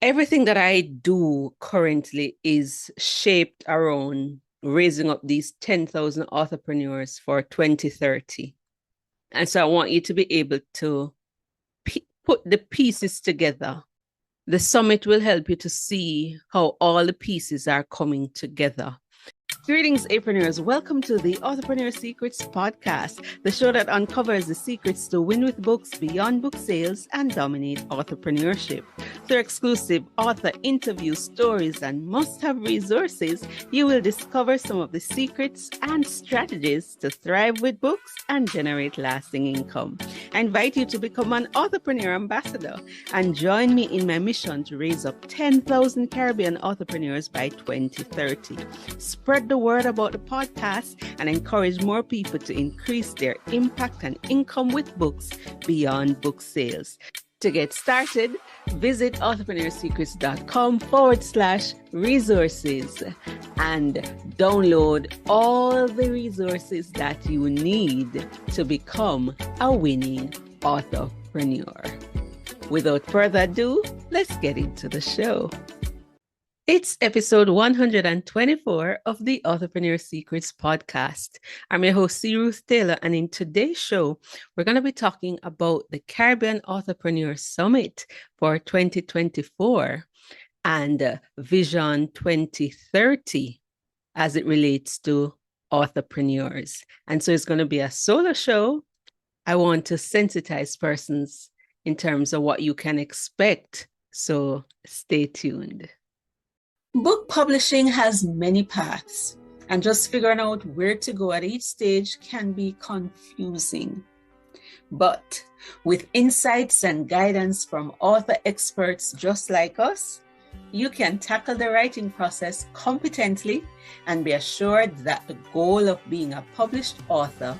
Everything that I do currently is shaped around raising up these 10,000 entrepreneurs for 2030. And so I want you to be able to put the pieces together. The summit will help you to see how all the pieces are coming together. Greetings, Apreneurs. Welcome to the Authorpreneur Secrets podcast, the show that uncovers the secrets to win with books beyond book sales and dominate entrepreneurship. Through exclusive author interviews, stories, and must-have resources, you will discover some of the secrets and strategies to thrive with books and generate lasting income. I invite you to become an Authorpreneur ambassador and join me in my mission to raise up 10,000 Caribbean entrepreneurs by 2030. Spread the word about the podcast and encourage more people to increase their impact and income with books beyond book sales. To get started, visit authorpreneursecrets.com/resources and download all the resources that you need to become a winning authorpreneur. Without further ado, let's get into the show. It's episode 124 of the Authorpreneur Secrets podcast. I'm your host, C. Ruth Taylor, and in today's show, we're going to be talking about the Caribbean Authorpreneur Summit for 2024 and Vision 2030 as it relates to authorpreneurs. And so it's going to be a solo show. I want to sensitize persons in terms of what you can expect, so stay tuned. Book publishing has many paths, and just figuring out where to go at each stage can be confusing. But with insights and guidance from author experts just like us, you can tackle the writing process competently and be assured that the goal of being a published author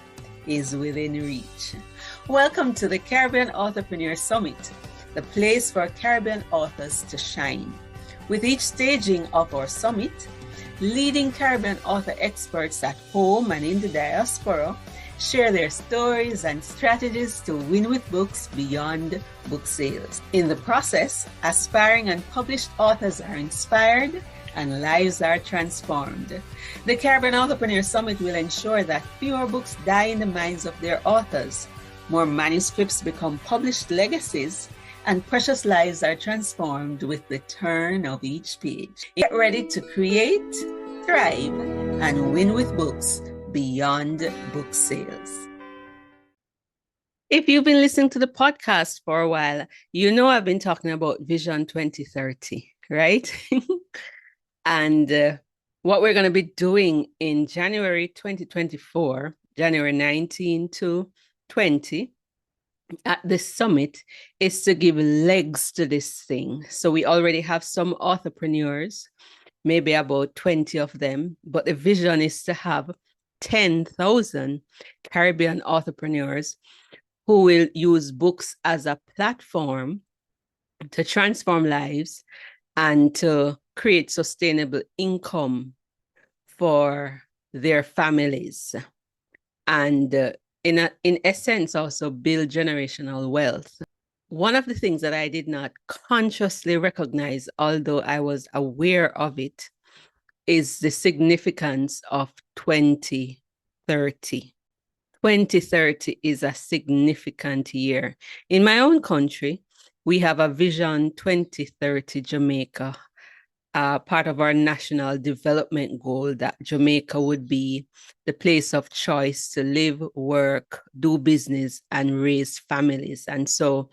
is within reach. Welcome to the Caribbean Authorpreneur Summit, the place for Caribbean authors to shine. With each staging of our summit, leading Caribbean author experts at home and in the diaspora share their stories and strategies to win with books beyond book sales. In the process, aspiring and published authors are inspired and lives are transformed. The Caribbean Authorpreneur Summit will ensure that fewer books die in the minds of their authors, more manuscripts become published legacies, and precious lives are transformed with the turn of each page. Get ready to create, thrive, and win with books beyond book sales. If you've been listening to the podcast for a while, you know I've been talking about Vision 2030, right? And what we're going to be doing in January 2024, January 19 to 20, at this summit is to give legs to this thing. So we already have some authorpreneurs, maybe about 20 of them, but the vision is to have 10,000 Caribbean authorpreneurs who will use books as a platform to transform lives and to create sustainable income for their families. And in essence, also build generational wealth. One of the things that I did not consciously recognize, although I was aware of it, is the significance of 2030. 2030 is a significant year. In my own country, we have a Vision 2030 Jamaica, part of our national development goal that Jamaica would be the place of choice to live, work, do business, and raise families. And so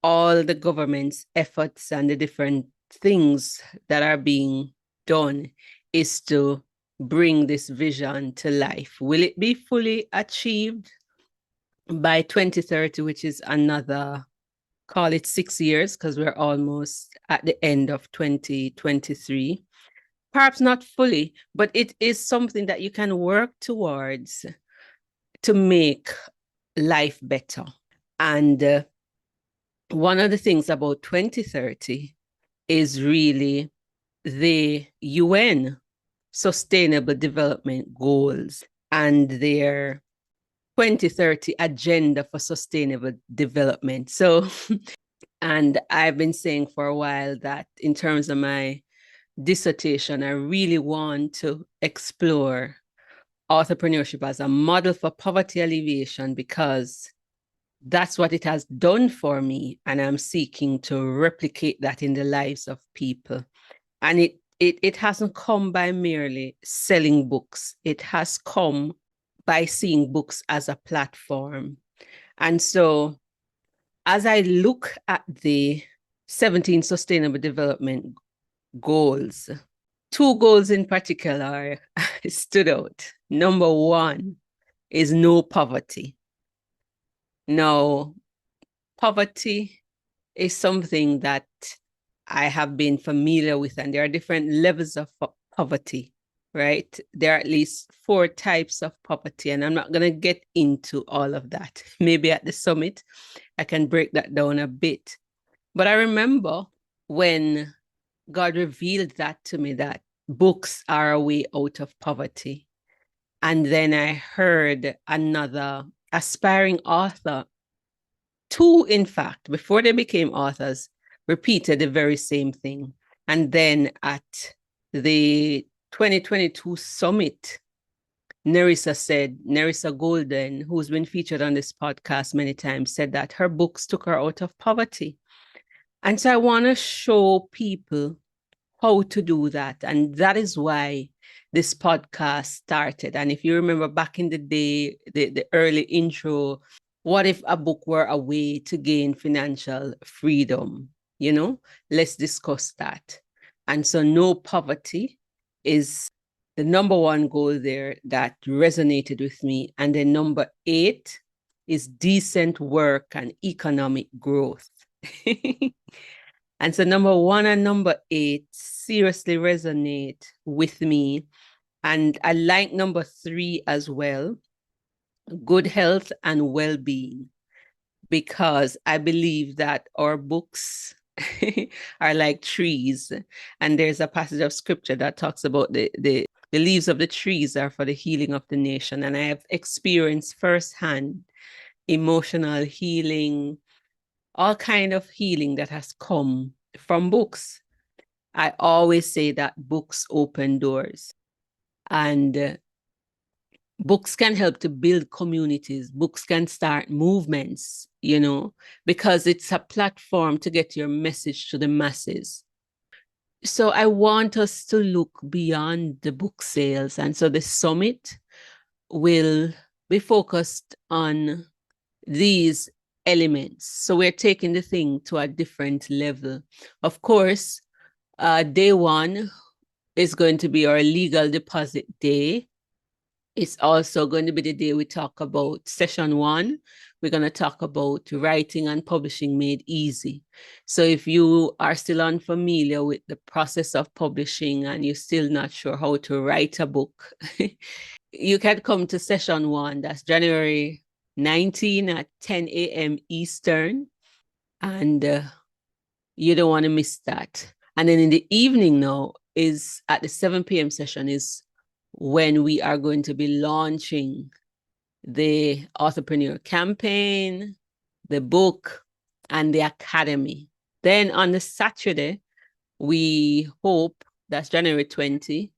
all the government's efforts and the different things that are being done is to bring this vision to life. Will it be fully achieved by 2030, which is another, call it 6 years, because we're almost at the end of 2023. Perhaps not fully, but it is something that you can work towards to make life better. And one of the things about 2030 is really the UN Sustainable Development Goals and their 2030 agenda for sustainable development. So And I've been saying for a while that in terms of my dissertation, I really want to explore entrepreneurship as a model for poverty alleviation because that's what it has done for me. And I'm seeking to replicate that in the lives of people. And it hasn't come by merely selling books. It has come by seeing books as a platform. And so as I look at the 17 Sustainable Development Goals, two goals in particular stood out. Number one is no poverty. Now, poverty is something that I have been familiar with, and there are different levels of poverty, right? There are at least 4 types of poverty, and I'm not going to get into all of that. Maybe at the summit, I can break that down a bit. But I remember when God revealed that to me, that books are a way out of poverty. And then I heard another aspiring author, 2, in fact, before they became authors, repeated the very same thing. And then at the 2022 summit, Nerissa Golden, who's been featured on this podcast many times, said that her books took her out of poverty. And so I want to show people how to do that. And that is why this podcast started. And if you remember back in the day, the early intro, what if a book were a way to gain financial freedom? You know, let's discuss that. And so no poverty is the number 1 goal there that resonated with me. And then number 8 is decent work and economic growth. And so number 1 and number 8 seriously resonate with me. And I like number 3 as well, good health and well-being, because I believe that our books are like trees. And there's a passage of scripture that talks about the leaves of the trees are for the healing of the nation. And I have experienced firsthand emotional healing, all kind of healing that has come from books. I always say that books open doors, and books can help to build communities. Books can start movements, you know, because it's a platform to get your message to the masses. So I want us to look beyond the book sales. And so the summit will be focused on these elements. So we're taking the thing to a different level. Of course, day 1 is going to be our legal deposit day. It's also going to be the day we talk about session 1. We're going to talk about writing and publishing made easy. So if you are still unfamiliar with the process of publishing and you're still not sure how to write a book, you can come to session 1. That's January 19 at 10 a.m. Eastern. And you don't want to miss that. And then in the evening now is at the 7 p.m. session is when we are going to be launching the Authorpreneur campaign, the book, and the academy. Then on the Saturday, we hope, that's January 20,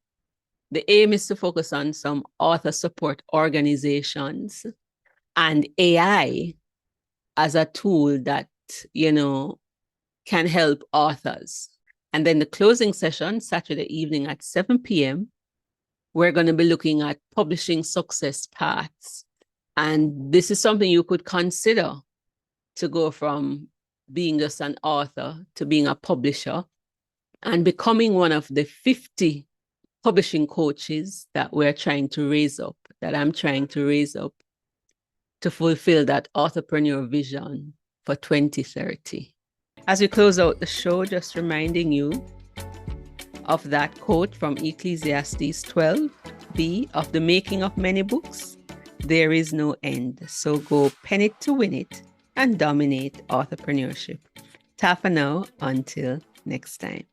the aim is to focus on some author support organizations and AI as a tool that, you know, can help authors. And then the closing session, Saturday evening at 7 p.m., we're going to be looking at publishing success paths. And this is something you could consider to go from being just an author to being a publisher and becoming one of the 50 publishing coaches that we're trying to raise up, that I'm trying to raise up to fulfill that authorpreneur vision for 2030. As we close out the show, just reminding you of that quote from Ecclesiastes 12b, of the making of many books, there is no end. So go pen it to win it and dominate authorpreneurship. Ta for now, until next time.